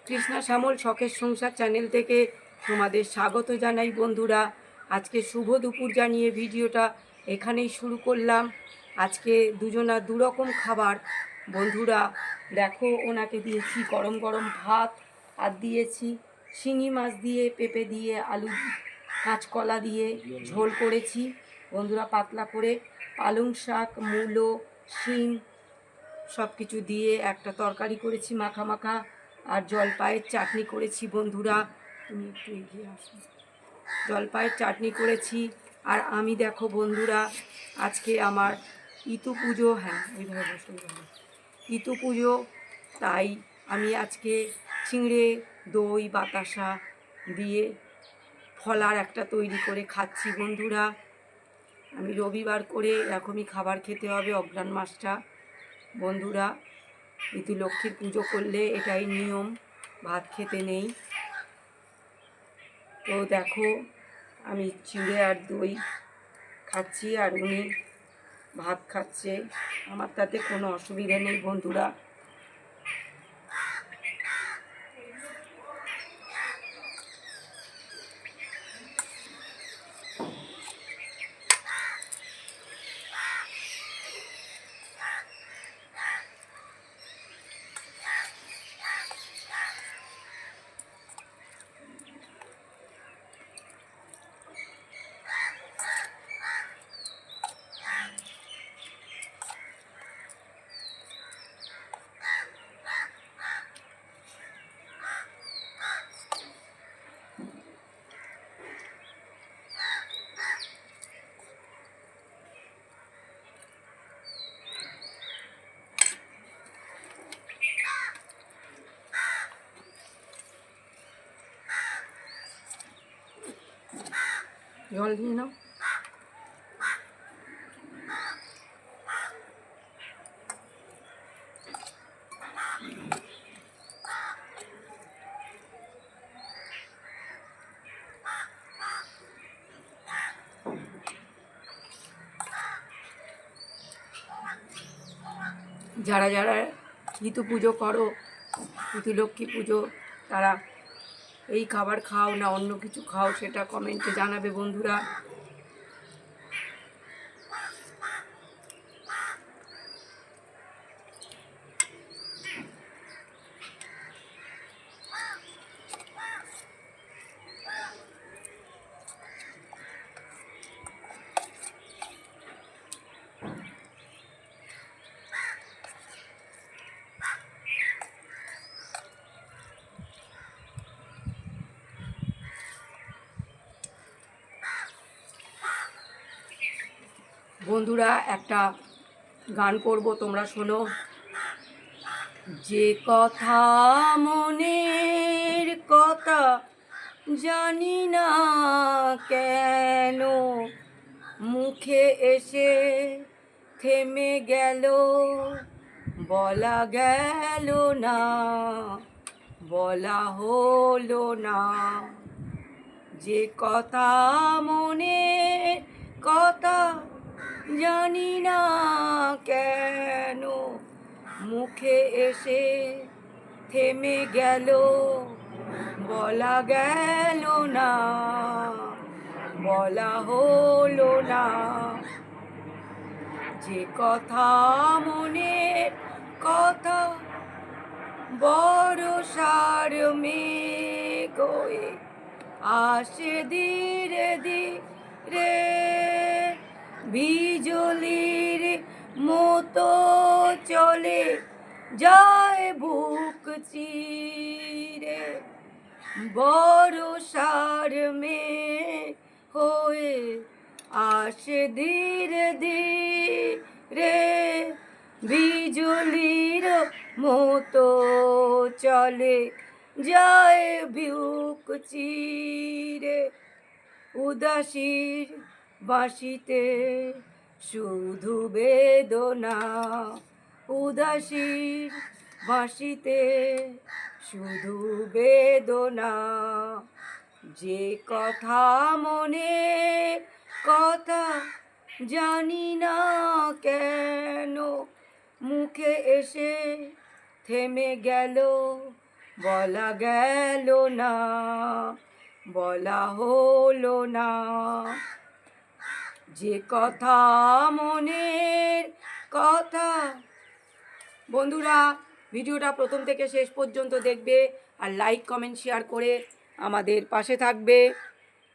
কৃষ্ণা শ্যামল শখের সংসার চ্যানেল থেকে তোমাদের স্বাগত জানাই বন্ধুরা। আজকে শুভ দুপুর জানিয়ে ভিডিওটা এখানেই শুরু করলাম। আজকে দুজনা দুরকম খাবার বন্ধুরা। দেখো, ওনাকে দিয়েছি গরম গরম ভাত, আর দিয়েছি শিঙি মাছ দিয়ে, পেঁপে দিয়ে, আলু, কাঁচকলা দিয়ে ঝোল করেছি বন্ধুরা, পাতলা করে। পালং শাক, মূলো, শিম সব কিছু দিয়ে একটা তরকারি করেছি মাখা মাখা, আর জলপাইয়ের চাটনি করেছি বন্ধুরা। তুমি একটু এগিয়ে আসো। জলপাইয়ের চাটনি করেছি। আর আমি দেখো বন্ধুরা, আজকে আমার ইতু পুজো, হ্যাঁ ওইভাবে বসে গেল, ইতু পুজো, তাই আমি আজকে চিঁড়ে, দই, বাতাসা দিয়ে ফলার একটা তৈরি করে খাচ্ছি বন্ধুরা। আমি রবিবার করে এরকমই খাবার খেতে হবে অঘ্রাণ মাসটা বন্ধুরা। ইতু লক্ষ্মীর পুজো করলে এটাই নিয়ম, ভাত খেতে নেই। তো দেখো, আমি চিড়ে আর দই খাচ্ছি, আর উনি ভাত খাচ্ছে। আমার তাতে কোনো অসুবিধা নেই বন্ধুরা। জল দিয়ে নাও। যারা যারা ইতু পুজো করো, ইতু লক্ষ্মী পুজো, তারা এই খাবার খাও না অন্য কিছু খাও, সেটা কমেন্টে জানাবে বন্ধুরা। বন্ধুরা, একটা গান করব, তোমরা শোনো। যে কথা মনের কথা জানি না কেন, মুখে এসে থেমে গেল, বলা গেল না, বলা হলো না। যে কথা মনের কথা জানি না কেন, মুখে এসে থেমে গেল, বলা গেল না, বলা হলো না। যে কথা মনের কথা বর্ষার মেঘ হয়ে আসে ধীরে ধীরে, বিজলির মতো চলে যায় বুক চিরে, বর্ষার মেঘ হয়ে আসে ধীরে ধীরে, বিজলির মতো চলে যায় বুক চিরে। উদাসীর বাঁশিতে শুধু বেদনা, উদাসীর বাঁশিতে শুধু বেদনা। যে কথা মনে কথা জানি না কেন, মুখে এসে থেমে গেল, বলা গেল না, বলা হলো না, যে কথা মনের কথা। বন্ধুরা, ভিডিওটা প্রথম থেকে শেষ পর্যন্ত দেখবে আর লাইক কমেন্ট শেয়ার করে আমাদের পাশে থাকবে।